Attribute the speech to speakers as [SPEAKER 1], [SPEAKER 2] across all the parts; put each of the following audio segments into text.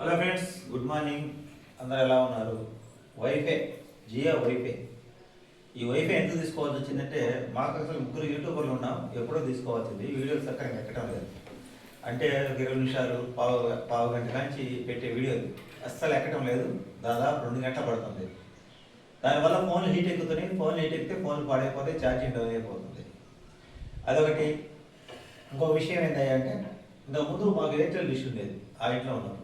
[SPEAKER 1] Hello friends, good morning. అందరు ఎలా ఉన్నారు? Wifi, Jio wifi. ఈ వైఫై ఎందుకు తీసుకోవాల్సి వచ్చిందంటే, మాకు అసలు ముగ్గురు యూట్యూబర్లు ఉన్నాం. ఎప్పుడో తీసుకోవాల్సింది. వీడియోలు చక్కగా ఎక్కడం లేదు. అంటే 20 నిమిషాలు, పావు గంట నుంచి పెట్టే వీడియోలు అస్సలు ఎక్కడం లేదు. దాదాపు 2 గంటలు పడుతుంది. దానివల్ల ఫోన్లు హీట్ ఎక్కుతున్నాయి. ఫోన్లు హీట్ ఎక్కితే ఫోన్లు పాడైపోతే ఛార్జింగ్ డౌన్ అయిపోతుంది. అదొకటి. ఇంకో విషయం ఏంటంటే, ఇంతకుముందు మాకు ఎయిర్టెల్ డిష్ ఉండేది. ఆ ఇంట్లో ఉన్నాం.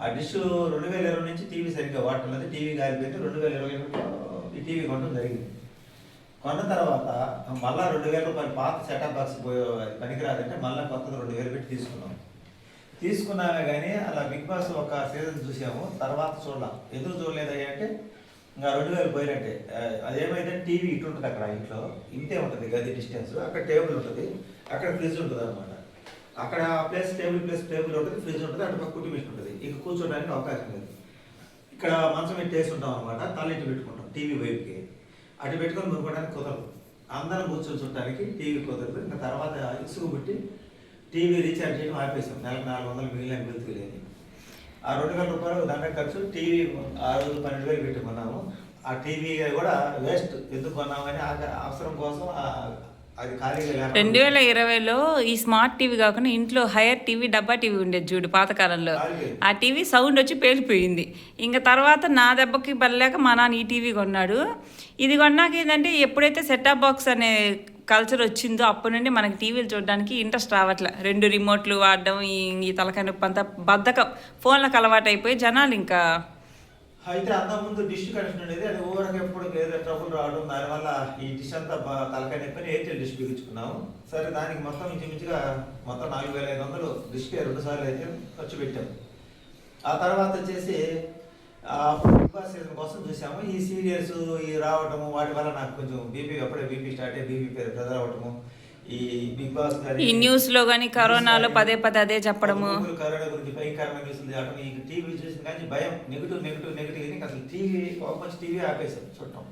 [SPEAKER 1] ఆ డిష్ 2020 నుంచి టీవీ సరిగ్గా వాడలేదు. టీవీ కాలిపోయింది. 2021లో ఈ టీవీ కొనడం జరిగింది. కొన్న తర్వాత మళ్ళీ 2000 రూపాయలు పాత సెటప్ బాక్స్ పనికిరాదంటే మళ్ళీ కొత్తది 2000 పెట్టి తీసుకున్నాం. తీసుకున్నామే కానీ అలా బిగ్ బాస్ ఒక సీజన్ చూసాము. తర్వాత చూడలేం. ఎందుకు చూడలేదు అంటే ఇంకా 2000 పోయినట్టే. అదేమైతే టీవీ ఇటు ఉంటుంది. అక్కడ ఇంట్లో ఇంతే ఉంటుంది, గది డిస్టెన్స్. అక్కడ టేబుల్ ఉంటుంది, అక్కడ ఫ్రిడ్జ్ ఉంటుంది అనమాట. అక్కడ టేబుల్ ఉంటుంది, ఫ్రిడ్జ్ ఉంటుంది, అటు పక్క కుట్టి మిషన్ ఉంటుంది. ఇక కూర్చోడానికి అవకాశం లేదు. ఇక్కడ మంచం పెట్టేసి ఉంటాం అనమాట. తల ఇటు పెట్టుకుంటాం టీవీ వైపుకి. అటు పెట్టుకొని మునుకోవడానికి కుదరదు. అందరం కూర్చొని చూడటానికి టీవీ కుదరదు. ఇంకా తర్వాత ఇసుగు పెట్టి టీవీ రీఛార్జ్ చేయడం ఆపేసాం. నెలకు 400 మిగిలిన వెళ్తులేదు. ఆ 2000 రూపాయలు దండ ఖర్చు. టీవీ ఆ రోజు 12,000 పెట్టి కొన్నాము. ఆ టీవీ కూడా వేస్ట్. ఎందుకు కొన్నామని అవసరం కోసం అది ఖాళీగా
[SPEAKER 2] 2020లో ఈ స్మార్ట్ టీవీ కాకుండా ఇంట్లో హైయర్ టీవీ, డబ్బా టీవీ ఉండేది చూడు పాతకాలంలో. ఆ టీవీ సౌండ్ వచ్చి పేలిపోయింది. ఇంకా తర్వాత నా దెబ్బకి పడలేక మా నాన్న ఈ టీవీ కొన్నాడు. ఇది కొన్నాక ఏంటంటే, ఎప్పుడైతే సెటాప్ బాక్స్ అనే కల్చర్ వచ్చిందో అప్పటి నుండి మనకి టీవీలు చూడడానికి ఇంట్రెస్ట్ రావట్లే. 2 రిమోట్లు వాడడం, ఈ తలకాయ నొప్పి అంతా బద్ధకం ఫోన్లకు అలవాటు అయిపోయి జనాలు ఇంకా.
[SPEAKER 1] అయితే అంతకుముందు డిష్ కనెక్షన్ ఉండేది. అది ఊరికి ఎప్పుడు ఏదో ట్రబుల్ రావడం, దానివల్ల ఈ డిష్ అంతా తలకాయ నొప్పి ఎయిర్టెల్ డిష్ బిగించుకున్నాము. సరే, దానికి మొత్తం ఇంచుమించుగా 4,500 డిష్కి 2 సార్లు అయితే ఖర్చు పెట్టాము. ఆ తర్వాత వచ్చేసి బిగ్ బాస్ సీజన్ కోసం చూసాము. ఈ సీరియల్స్ ఈ రావటము వాటి వల్ల నాకు కొంచెం అప్పుడే బీపీ స్టార్ట్ అయ్యి బీపీ ప్రెజర్ అవ్వటము. ఈ బిగ్ బాస్
[SPEAKER 2] ఈ న్యూస్ లో కానీ కరోనాలో పదే అదే చెప్పడము,
[SPEAKER 1] కరోనా గురించి భయంకరమైన న్యూస్లు చేయడం. ఈ టీవీ చూసిన కానీ భయం, నెగిటివ్ అసలు టీవీ ఓపెన్ టీవీ ఆపేసాం చూడటం.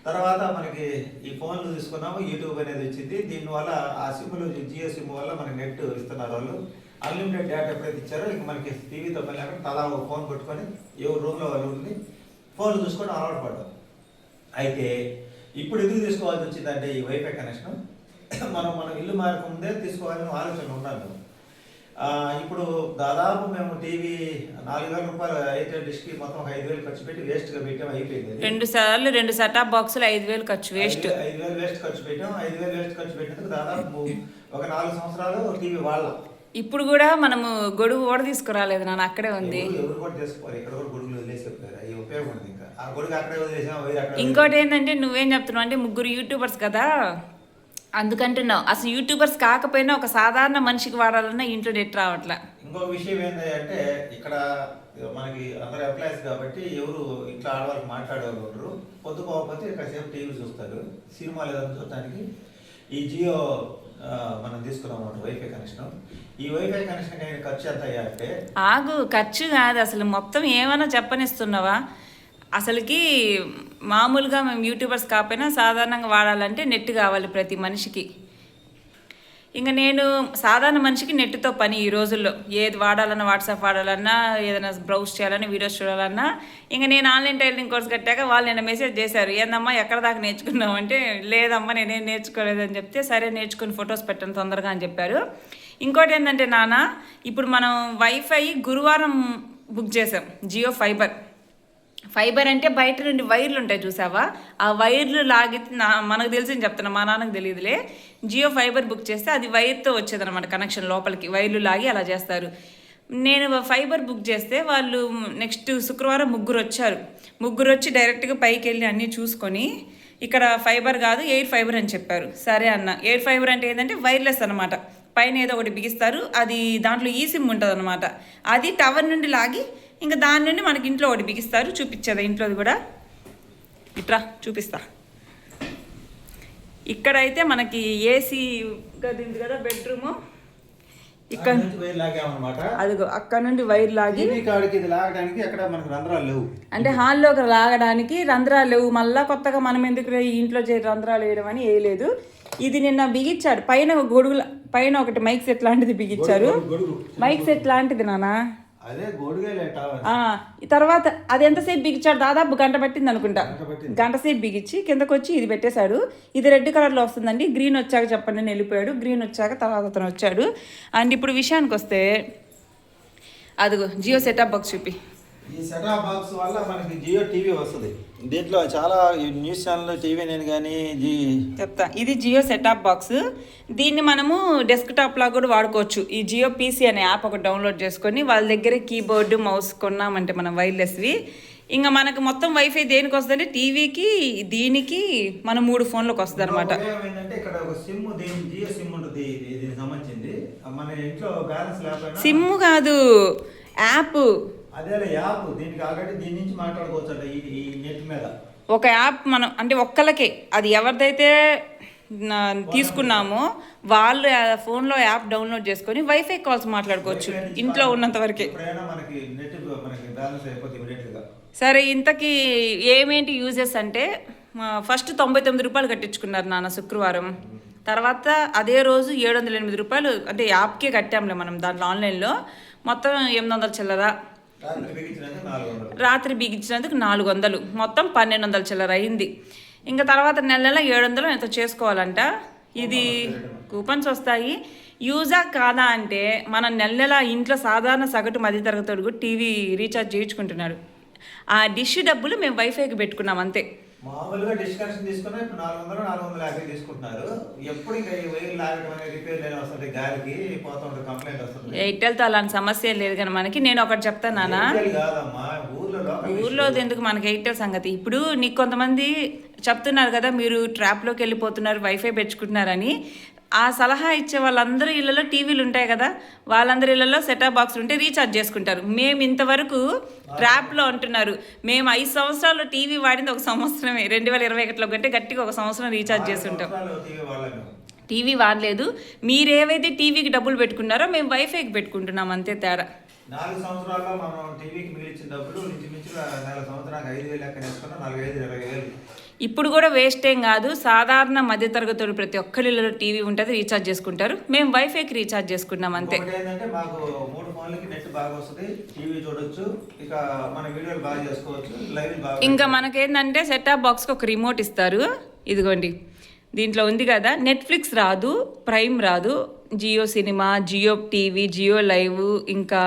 [SPEAKER 1] తర్వాత మనకి ఈ ఫోన్లు తీసుకున్నాము. యూట్యూబ్ అనేది వచ్చింది. దీనివల్ల ఆ సిమ్లు, జియో సిమ్ వల్ల మనకి నెట్ ఇస్తున్నారు వాళ్ళు. అన్లిమిటెడ్ డేటా ఎప్పుడైతే ఇచ్చారో ఇంక మనకి టీవీతో పని లేకుండా తలా ఒక ఫోన్ పెట్టుకొని ఎవరు రూమ్లో వాళ్ళు ఉండి ఫోన్లు చూసుకొని అలవాటు పడ్డాం. అయితే ఇప్పుడు ఎందుకు తీసుకోవాల్సి వచ్చిందంటే, ఈ వైఫై కనెక్షన్ మనం ఇల్లు మారకముందే తీసుకోవాలని ఆలోచన ఉన్నాను. ఇప్పుడు దాదాపు మేము టీవీ 4,000 రూపాయలు ఎయిర్టెల్ డిష్కి మొత్తం 5,000 ఖర్చు పెట్టి వేస్ట్గా పెట్టాం. అయిపోయింది.
[SPEAKER 2] 2 సార్లు 2 సెటాప్ బాక్సులు 5,000 ఖర్చు వేస్ట్.
[SPEAKER 1] 5,000 వేస్ట్ ఖర్చు పెట్టాం. 5,000 వేస్ట్ ఖర్చు పెట్టినందుకు దాదాపు ఒక 4 సంవత్సరాలు టీవీ వాళ్ళం.
[SPEAKER 2] ఇప్పుడు కూడా మనము గొడుగు కూడా తీసుకురాలేదు, నాన్న అక్కడే ఉంది.
[SPEAKER 1] ఎవరు కూడా చేసుకోవాలి. ఇక్కడ కూడా గొడుగులు వదిలేసేపోయారు. అవి ఉపయోగం ఉంది. ఇంకా ఆ గొడుగు అక్కడే వదిలేసాం.
[SPEAKER 2] ఇంకోటి ఏంటంటే, నువ్వేం చెప్తున్నావు అంటే, ముగ్గురు యూట్యూబర్స్ కదా అందుకంటున్నావు. అసలు యూట్యూబర్స్ కాకపోయినా ఒక సాధారణ మనిషికి వాడాలన్నా ఇంట్లో నెట్ రావట్లే.
[SPEAKER 1] ఇంకొక విషయం ఏంటంటే, ఇక్కడ మనకి అందరు ఎంప్లాయీస్ కాబట్టి ఎవరు ఇంట్లో ఆడవాళ్ళకి మాట్లాడేవాళ్ళు ఉండరు. పొద్దుపోకపోతే కాసేపు టీవీ చూస్తారు, సినిమాలు ఏదైనా చూడటానికి. ఈ జియో మనం తీసుకున్నాం వైఫై కనెక్షన్. ఈ వైఫై కనెక్షన్ అయిన ఖర్చు ఎంత అయ్యాలంటే,
[SPEAKER 2] ఆగు, ఖర్చు కాదు అసలు, మొత్తం ఏమైనా చెప్పనిస్తున్నావా? అసలుకి మామూలుగా మేము యూట్యూబర్స్ కాకపోయినా సాధారణంగా వాడాలంటే నెట్ కావాలి ప్రతి మనిషికి. ఇంకా నేను సాధారణ మనిషికి నెట్తో పని ఈ రోజుల్లో. ఏది వాడాలన్నా, వాట్సాప్ వాడాలన్నా, ఏదైనా బ్రౌజ్ చేయాలన్నా, వీడియోస్ చూడాలన్నా. ఇంకా నేను ఆన్లైన్ టైలరింగ్ కోర్స్ కట్టాక వాళ్ళు నిన్న మెసేజ్ చేశారు, ఏందమ్మా ఎక్కడ దాకా నేర్చుకున్నావు అంటే, లేదమ్మా నేనేం నేర్చుకోలేదని చెప్తే, సరే నేర్చుకుని ఫొటోస్ పెట్టండి తొందరగా అని చెప్పారు. ఇంకోటి ఏంటంటే నాన్న, ఇప్పుడు మనం వైఫై గురువారం బుక్ చేసాం. జియో ఫైబర్ అంటే బయట నుండి వైర్లు ఉంటాయి చూసావా, ఆ వైర్లు లాగి మనకు తెలిసి చెప్తున్నా, మా నాన్నకు తెలియదులే. జియో ఫైబర్ బుక్ చేస్తే అది వైర్తో వచ్చేదన్నమాట కనెక్షన్. లోపలికి వైర్లు లాగి అలా చేస్తారు. నేను ఫైబర్ బుక్ చేస్తే వాళ్ళు నెక్స్ట్ శుక్రవారం ముగ్గురు వచ్చి డైరెక్ట్గా పైకి వెళ్ళి అన్నీ చూసుకొని, ఇక్కడ ఫైబర్ కాదు ఎయిర్ ఫైబర్ అని చెప్పారు. సరే అన్న. ఎయిర్ ఫైబర్ అంటే ఏంటంటే వైర్లెస్ అనమాట. పైన ఏదో ఒకటి బిగిస్తారు, అది దాంట్లో ఈ సిమ్ ఉంటుంది అనమాట. అది టవర్ నుండి లాగి ఇంకా దాని నుండి మనకి ఇంట్లో ఒకటి బిగిస్తారు. చూపించేదా ఇంట్లోది కూడా? ఇట్రా చూపిస్తా. ఇక్కడైతే మనకి ఏసీ గది ఉంది కదా, బెడ్రూము. ఇక్కడ అదిగో అక్కడ నుండి వైర్ లాగి అంటే హాల్లోకి లాగడానికి రంధ్రాలు లేవు. మళ్ళీ కొత్తగా మనం ఎందుకు ఇంట్లో రంధ్రాలు వేయడం అని వేయలేదు. ఇది నిన్న బిగించాడు పైన గొడుగుల పైన ఒకటి మైక్ సెట్ లాంటిది బిగించారు. మైక్ సెట్ లాంటిది నాన్న.
[SPEAKER 1] అదే గోడుగా టవర్.
[SPEAKER 2] ఈ తర్వాత అది ఎంతసేపు బిగించాడు, దాదాపు గంట పట్టింది అనుకుంటా. గంట సేపు బిగించి కిందకు వచ్చి ఇది పెట్టేశాడు. ఇది రెడ్ కలర్లో వస్తుందండి. గ్రీన్ వచ్చాక చెప్పండి అని వెళ్ళిపోయాడు. గ్రీన్ వచ్చాక తర్వాత అతను వచ్చాడు. అండ్ ఇప్పుడు విషయానికి వస్తే అదిగో జియో సెటప్ బాక్స్ చూపి.
[SPEAKER 1] ఈ సెటప్ బాక్స్ వల్ల మనకి జియో టీవీ వస్తుంది. దీంట్లో చాలా న్యూస్ ఛానల్ టీవీ నేను కానీ
[SPEAKER 2] చెప్తా. ఇది జియో సెటప్ బాక్స్. దీన్ని మనము డెస్క్టాప్ లాగా కూడా వాడుకోవచ్చు. ఈ జియో పీసీ అనే యాప్ ఒకటి డౌన్లోడ్ చేసుకొని వాళ్ళ దగ్గరే కీబోర్డు మౌస్ కొన్నామంటే మనం వైర్లెస్వి, ఇంకా మనకు మొత్తం వైఫై దేనికి వస్తుందంటే టీవీకి, దీనికి మన 3 ఫోన్లకు వస్తుంది అనమాట.
[SPEAKER 1] ఏంటంటే ఇక్కడ ఒక సిమ్, జియో సిమ్ ఉంటుంది దీనికి సంబంధించింది. మన ఇంట్లో బ్యాలెన్స్ లేకపోయినా
[SPEAKER 2] సిమ్ కాదు, యాప్.
[SPEAKER 1] అదే యాప్, దీనికి ఆల్రెడీ దీని నుంచి మాట్లాడుకోవచ్చు ఈ నెట్ మీద.
[SPEAKER 2] ఒక యాప్ మనం అంటే ఒక్కలకే, అది ఎవరిదైతే తీసుకున్నామో వాళ్ళు ఫోన్లో యాప్ డౌన్లోడ్ చేసుకొని వైఫై కాల్స్ మాట్లాడుకోవచ్చు ఇంట్లో ఉన్నంత వరకే. సరే, ఇంతకీ ఏమేంటి యూజెస్ అంటే ఫస్ట్ 99 రూపాయలు కట్టించుకున్నారు నాన్న శుక్రవారం. తర్వాత అదే రోజు 708 రూపాయలు అంటే యాప్కే కట్టాంలే మనం దాంట్లో ఆన్లైన్లో. మొత్తం 800 చిల్లర. రాత్రి బిగించినందుకు 400, మొత్తం 1200 చిల్లర అయింది. ఇంకా తర్వాత నెల 700 ఎంతో చేసుకోవాలంట. ఇది కూపన్స్ వస్తాయి. యూజా కాదా అంటే మన నెల ఇంట్లో సాధారణ సగటు మధ్యతరగతి కూడా టీవీ రీఛార్జ్ చేయించుకుంటున్నాడు. ఆ డిష్ డబ్బులు మేము వైఫైకి పెట్టుకున్నాం అంతే.
[SPEAKER 1] మామూలుగా డిష్ కనెక్షన్ తీసుకున్నా ఇప్పుడు 400 450 తీసుకుంటున్నారు. ఎప్పుడు ఇంకా వైర్ లాగడం అనేది రిపేర్ లేని వస్తుంది, గాలికి పోతుంటే కంప్లైంట్ వస్తుంది.
[SPEAKER 2] ఎయిర్టెల్తో అలాంటి సమస్య లేదు కానీ మనకి. నేను ఒకటి చెప్తాను నాన్న, ఊర్లో ఎందుకు మనకి ఎయిర్టెల్ సంగతి. ఇప్పుడు నీకు కొంతమంది చెప్తున్నారు కదా మీరు ట్రాప్లోకి వెళ్ళిపోతున్నారు వైఫై పెంచుకుంటున్నారని. ఆ సలహా ఇచ్చే వాళ్ళందరూ ఇళ్ళలో టీవీలు ఉంటాయి కదా, వాళ్ళందరి ఇళ్ళలో సెటప్ బాక్స్లు ఉంటే రీఛార్జ్ చేసుకుంటారు. మేము ఇంతవరకు ట్రాప్లో అంటున్నారు. మేము 5 సంవత్సరాలు టీవీ వాడింది 1 సంవత్సరమే, 2021లో కంటే గట్టిగా 1 సంవత్సరం రీఛార్జ్ చేస్తుంటాం. టీవీ వాడలేదు. మీరేవైతే టీవీకి డబ్బులు పెట్టుకున్నారో మేము వైఫైకి పెట్టుకుంటున్నాం, అంతే తేడా.
[SPEAKER 1] 4 సంవత్సరాల్లో మనం టీవీకి మిగిలిచ్చిన డబ్బులు ఇంచుమించు నెల సంవత్సరానికి 5,000 లెక్క వేసుకున్నా 4,500 20,000.
[SPEAKER 2] ఇప్పుడు కూడా వేస్ట్ ఏం కాదు. సాధారణ మధ్యతరగతులు ప్రతి ఒక్కరిలో టీవీ ఉంటుంది, రీఛార్జ్ చేసుకుంటారు. మేము వైఫైకి రీఛార్జ్ చేసుకుంటాం అంతే.
[SPEAKER 1] ఏంటంటే మాకు 3 ఫోన్లకి నెట్ బాగా వస్తుంది, టీవీ చూడొచ్చు, ఇక మన వీడియోలు బాగా చేసుకోవచ్చు, లైవ్ బాగా.
[SPEAKER 2] ఇంకా మనకేంటంటే సెటాప్ బాక్స్కి ఒక రిమోట్ ఇస్తారు. ఇదిగోండి దీంట్లో ఉంది కదా, నెట్ఫ్లిక్స్ రాదు, ప్రైమ్ రాదు, Jio cinema, Jio TV, Jio live, ఇంకా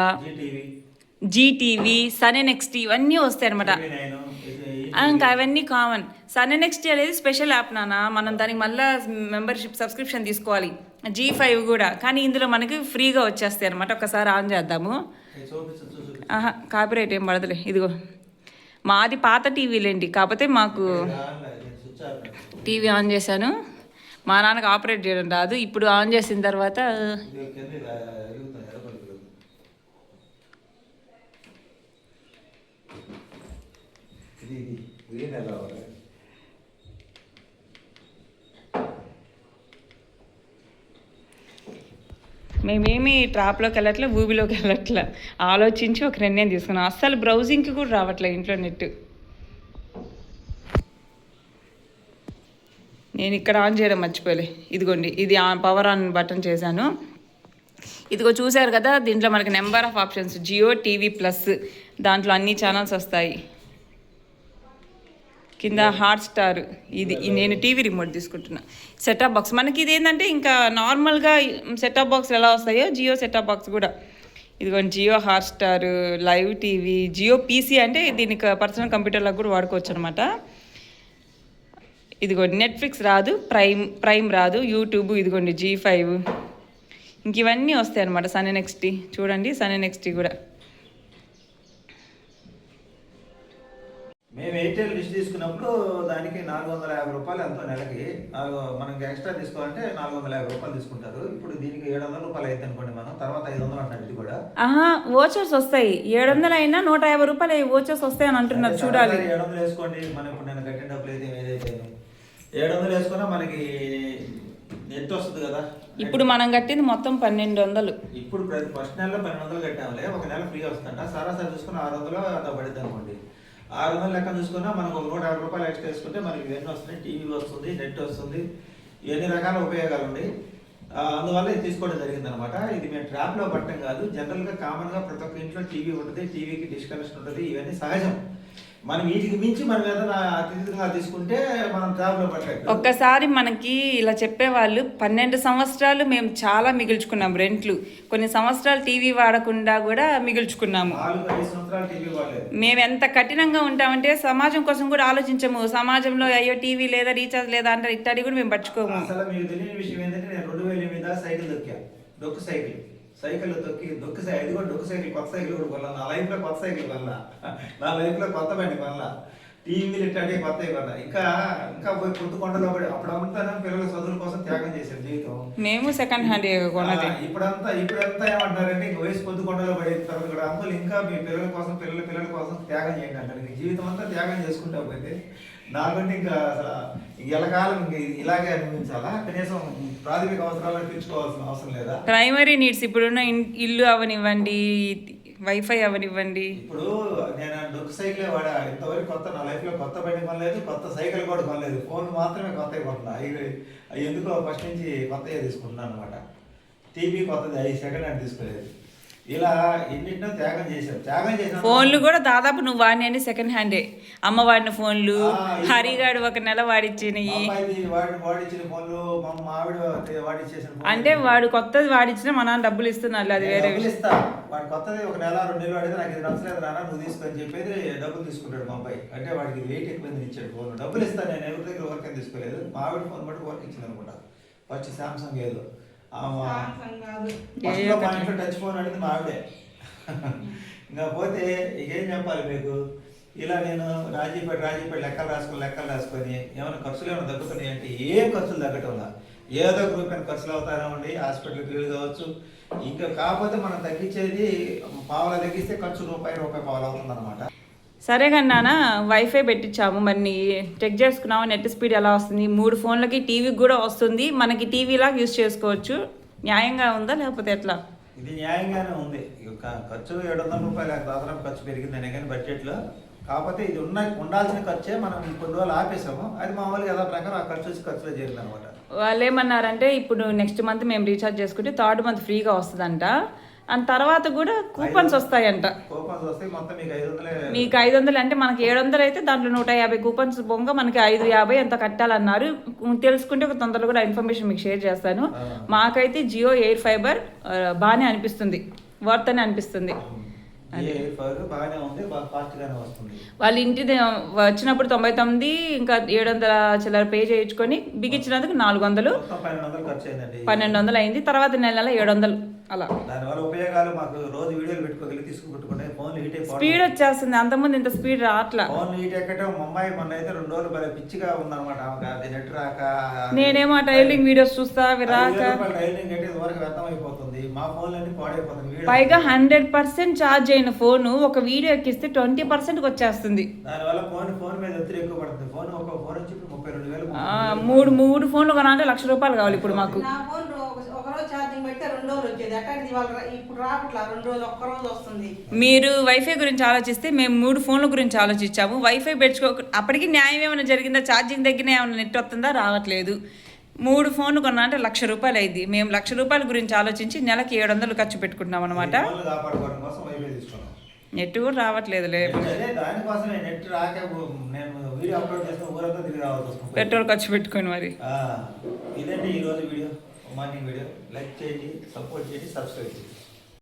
[SPEAKER 2] జీటీవీ, సన్ నెక్స్ట్ ఇవన్నీ వస్తాయి అనమాట. ఇంకా అవన్నీ కామన్. సన్ నెక్స్ట్ అనేది స్పెషల్ యాప్ నాన్న, మనం దానికి మళ్ళీ మెంబర్షిప్ సబ్స్క్రిప్షన్ తీసుకోవాలి. G5 కూడా, కానీ ఇందులో మనకి ఫ్రీగా వచ్చేస్తాయి అనమాట. ఒకసారి ఆన్ చేద్దాము. కాపీరైట్ ఏం పడదులే. ఇదిగో మాది పాత టీవీలేండి, కాకపోతే మాకు టీవీ ఆన్ చేశాను. మా నాన్నకు ఆపరేట్ చేయడం రాదు. ఇప్పుడు ఆన్ చేసిన తర్వాత మేమేమి ట్రాప్లోకి వెళ్ళట్లే, ఊబిలోకి వెళ్ళట్లే. ఆలోచించి ఒక నిర్ణయం తీసుకున్నాం. అస్సలు బ్రౌజింగ్కి కూడా రావట్లే ఇంట్లో నెట్. నేను ఇక్కడ ఆన్ చేయడం మర్చిపోలే. ఇదిగోండి ఇది పవర్ ఆన్ బటన్ చేశాను. ఇదిగో చూశారు కదా, దీంట్లో మనకి number of options. Jio TV plus, దాంట్లో అన్ని ఛానల్స్ వస్తాయి. కింద హాట్స్టార్. ఇది నేను టీవీ రిమోట్ తీసుకుంటున్నా. సెటప్ బాక్స్ మనకి ఇది ఏంటంటే ఇంకా నార్మల్గా సెటప్ బాక్స్ ఎలా వస్తాయో జియో సెటప్ బాక్స్ కూడా. ఇదిగోండి Jio Hotstar, live TV, Jio PC అంటే దీనికి పర్సనల్ కంప్యూటర్లకు కూడా వాడుకోవచ్చు అనమాట. ఇదిగోండి నెట్ఫ్లిక్స్ రాదు, ప్రైమ్ రాదు, యూట్యూబ్, ఇదిగోండి G5, ఇంక ఇవన్నీ వస్తాయి అనమాట. సన్ నెక్స్ట్ చూడండి, సన్ నెక్స్ట్ కూడా.
[SPEAKER 1] మేము ఎయిర్టెల్ డిష్ తీసుకున్నప్పుడు దానికి 450 రూపాయలు ఎంతో నెలకి. మనకి ఎక్స్ట్రా తీసుకోవాలంటే 450 రూపాయలు తీసుకుంటారు. ఇప్పుడు దీనికి 700 రూపాయలు అయితే అనుకోండి, మనం తర్వాత 500 అంటారు. ఇది కూడా
[SPEAKER 2] ఓచర్స్ వస్తాయి. 700 అయినా 150 రూపాయలు ఓచర్స్ వస్తాయి అని అంటున్నారు. చూడాలి.
[SPEAKER 1] 700 వేసుకోండి. మనం ఇప్పుడు నేను కట్టిన డబ్బులు అయితే ఏదైతే 700 వేసుకున్నా మనకి నెట్ వస్తుంది కదా.
[SPEAKER 2] ఇప్పుడు మనం కట్టింది మొత్తం 1200.
[SPEAKER 1] ఇప్పుడు ఫస్ట్ నెలలో 1200 కట్టాములే, ఒక నెల ఫ్రీ వస్తుంట. సరాసరి చూసుకుని 600 అంత పడుతుంది అనుకోండి. 600 లెక్క చూసుకున్నా మనకు ఒక 150 రూపాయలు ఎక్స్ట్రా వేసుకుంటే మనకి ఇవన్నీ వస్తున్నాయి. టీవీ వస్తుంది, నెట్ వస్తుంది, ఎన్ని రకాల ఉపయోగాలు ఉన్నాయి. అందువల్ల ఇది తీసుకోవడం జరిగింది అనమాట. ఇది మేము ట్రాప్లో పట్టడం కాదు. జనరల్గా కామన్గా ప్రతి ఒక్క ఇంట్లో టీవీ ఉంటుంది, టీవీకి డిస్కనెక్షన్ ఉంటుంది, ఇవన్నీ సహజం. మనం వీటికి మించి మనం ఏదైనా అతిథిగా తీసుకుంటే మనం ట్రాప్లో పట్టలేదు.
[SPEAKER 2] ఒక్కసారి మనకి ఇలా చెప్పేవాళ్ళు 12 సంవత్సరాలు మేము చాలా మిగుల్చుకున్నాం రెంట్లు. కొన్ని సంవత్సరాలు టీవీ వాడకుండా కూడా మిగుల్చుకున్నాము.
[SPEAKER 1] 4-5 సంవత్సరాలు టీవీ వాడలేదు.
[SPEAKER 2] మేము ఎంత కఠినంగా ఉంటామంటే సమాజం కోసం కూడా ఆలోచించము. సమాజంలో అయ్యో టీవీ లేదా రీఛార్జ్ లేదా అంటారు, ఇట్టాడి కూడా మేము పట్టుకోము.
[SPEAKER 1] అసలు మీకు తెలియని విషయం ఏంటంటే నేను 2008 దాకా సైకిల్ దొక్కా. డొక్కు సైకిల్ దొక్కు సైకిల్, అది కూడా డొక్కు సైకిల్, కొత్త సైకిల్ కూడా కొన్నా. నా లైఫ్లో కొత్త సైకిల్ కొన్నా, నా లైఫ్లో కొత్త బండి కొన్నా, టీవీలు ఇట్లాంటి కొత్తవి కొన్నా. ఇంకా పోయి పొద్దుకొండలో పడి అప్పుడు అమ్ముతాను పిల్లల చదువుల కోసం త్యాగం చేశారు జీవితం.
[SPEAKER 2] మేము సెకండ్ హ్యాండ్ కొన్నది.
[SPEAKER 1] ఇప్పుడంతా ఏమంటారంటే ఇంక వయసు పొద్దుకొండలో పడే తర్వాత కూడా అంకుల్ ఇంకా మీ పిల్లల కోసం పిల్లల కోసం త్యాగం చేయండి అంటారు. ఇంక జీవితం అంతా త్యాగం చేసుకుంటా పోతే నాకంటే ఇంకా అసలు ఎల్లకాలం ఇంక ఇలాగే అనిపించాలా? కనీసం ప్రాథమిక అవసరాలను తీర్చుకోవాల్సిన అవసరం లేదా?
[SPEAKER 2] ప్రైమరీ నీడ్స్ ఇప్పుడున్న ఇల్లు అవనివ్వండి, వైఫై అవనివ్వండి.
[SPEAKER 1] ఇప్పుడు నేను డొక్కు సైకిలే వాడా. ఇంతవరకు కొత్త నా లైఫ్లో కొత్త బండి కొనలేదు, కొత్త సైకిల్ కూడా కొనలేదు. ఫోన్ మాత్రమే కొత్తవి కొంటున్నా. అవి ఎందుకో ఫస్ట్ నుంచి కొత్తగా తీసుకుంటున్నాను అనమాట. టీవీ కొత్తది, అవి సెకండ్ హ్యాండ్ తీసుకోలేదు. ఇలా ఎన్నింటినో త్యాగం చేశాను.
[SPEAKER 2] ఫోన్లు కూడా దాదాపు నువ్వు వాడిని అని సెకండ్ హ్యాండే. అమ్మ వాడిన ఫోన్లు, హరిగాడు 1 నెల వాడిచ్చినవి.
[SPEAKER 1] వాడిచ్చిన ఫోన్లు మా ఆవిడ వాడిచ్చేసిన.
[SPEAKER 2] అంటే వాడు కొత్తది వాడిచ్చినా మా నాన్న డబ్బులు ఇస్తున్నాడు, అది వేరే
[SPEAKER 1] ఇస్తా. వాడు కొత్తది 1 నెల 2 నెలలు వాడితే నాకు ఇది నచ్చలేదు నాన్న నువ్వు తీసుకొని చెప్పేది డబ్బులు తీసుకుంటాడు మా అబ్బాయి. అంటే వాడికి వెయిట్ ఎక్కువ ఇచ్చాడు ఫోన్. డబ్బులు ఇస్తాను, నేను ఎవరి దగ్గర వర్క్ అని తీసుకోలేదు. మా ఆవిడ ఫోన్ బట్టి వర్క్ ఇచ్చింది అనుకుంటా. ఫస్ట్ సామ్సంగ్ ఏదో టచ్ ఫోన్ అడిగింది మా ఆవిడే. ఇంకా పోతే ఇకేం చెప్పాలి మీకు. ఇలా నేను రాజీపేట లెక్కలు రాసుకొని ఏమైనా ఖర్చులు ఏమైనా తగ్గుతున్నాయి అంటే ఏం ఖర్చులు తగ్గటంలా. ఏదో గ్రూప్ అయిన ఖర్చులు అవుతానండి, హాస్పిటల్కి వీలు కావచ్చు. ఇంకా కాకపోతే మనం తగ్గించేది పావులా తగ్గిస్తే ఖర్చు రూపాయి పావులు అవుతుంది అనమాట.
[SPEAKER 2] సరే కానీ నాన్న వైఫై పెట్టించాము, మరి చెక్ చేసుకున్నాము నెట్ స్పీడ్ ఎలా వస్తుంది. 3 ఫోన్లకి టీవీకి కూడా వస్తుంది, మనకి టీవీలాగా యూజ్ చేసుకోవచ్చు. న్యాయంగా ఉందా లేకపోతే ఎట్లా?
[SPEAKER 1] ఇది న్యాయంగానే ఉంది. ఖర్చు 700 రూపాయలు దాదాపు ఖర్చు పెరిగిందనే కానీ బడ్జెట్లో. కాకపోతే ఇది ఉండాల్సిన ఖర్చే మనం కొన్ని రోజులు ఆపేసాము. అది మామూలుగా యథా ప్రకారం ఆ ఖర్చు వచ్చి ఖర్చులో చేరింది అనమాట.
[SPEAKER 2] వాళ్ళు ఏమన్నారంటే ఇప్పుడు నెక్స్ట్ మంత్ మేము రీఛార్జ్ చేసుకుంటే 3rd మంత్ ఫ్రీగా వస్తుందంట. అండ్ తర్వాత కూడా కూపన్స్ వస్తాయంట.
[SPEAKER 1] కూపన్స్ వస్తాయి. మొత్తం
[SPEAKER 2] మీకు 500 అంటే మనకి 700 అయితే దాంట్లో 150 కూపన్స్ పొంగ మనకి 550 ఎంత కట్టాలన్నారు. తెలుసుకుంటే ఒక తొందరలో కూడా ఇన్ఫర్మేషన్ మీకు షేర్ చేస్తాను. మాకైతే జియో ఎయిర్ ఫైబర్ బాగానే అనిపిస్తుంది, వర్త్ అని అనిపిస్తుంది. వాళ్ళ ఇంటి వచ్చినప్పుడు 99, ఇంకా 700 చిల్లర పే చేయించుకొని బిగించినందుకు 400, 1200 అయింది. తర్వాత నెల 700 అలా.
[SPEAKER 1] దానివల్ల ఉపయోగాలు మాకు రోజు వీడియోలు పెట్టుకోగలిగి తీసుకుంటే ఫోన్ హీట్
[SPEAKER 2] స్పీడ్ వచ్చేస్తుంది. అంతకుముందు ఇంత స్పీడ్ రావట్లా.
[SPEAKER 1] ఫోన్ హీట్ ఎక్కడం మా అమ్మాయి మొన్న అయితే 2 రోజులు భలే పిచ్చిగా ఉందన్నమాట. అది నెట్ రాక
[SPEAKER 2] నేనేమో ట్రైలింగ్ వీడియోస్ చూస్తా, అవి రాక
[SPEAKER 1] ట్రైలింగ్ అంటే వరకు వ్యర్థం అయిపోతుంది. మా ఫోన్ అన్ని పాడైపోతుంది.
[SPEAKER 2] పైగా 100% ఛార్జ్ అయిన ఫోన్ ఒక వీడియో ఎక్కిస్తే 20% వచ్చేస్తుంది.
[SPEAKER 1] దానివల్ల ఫోన్ మీద ఒత్తిడి ఎక్కువ పడుతుంది. ఫోన్ ఒక ఫోన్ వచ్చి 32,000.
[SPEAKER 2] మూడు ఫోన్లు కొనాలంటే ₹1,00,000 కావాలి ఇప్పుడు మాకు. మీరు వైఫై గురించి ఆలోచిస్తే మేము 3 ఫోన్ల గురించి ఆలోచించాము. వైఫై పెట్టుకో అప్పటికి న్యాయం ఏమైనా జరిగిందా? ఛార్జింగ్ దగ్గర ఏమైనా నెట్ వస్తుందా? రావట్లేదు. 3 ఫోన్లు కొన్నా అంటే ₹1,00,000 అయింది. మేము ₹1,00,000 గురించి ఆలోచించి నెలకి 700 ఖర్చు పెట్టుకుంటున్నాం అనమాట. నెట్ కూడా రావట్లేదు. పెట్రోల్ ఖర్చు పెట్టుకొని మరి.
[SPEAKER 1] ఇదండి ఈరోజు వీడియో, మార్నింగ్ వీడియో. లైక్ చేయండి, సపోర్ట్ చేయండి, సబ్స్క్రైబ్ చేయండి.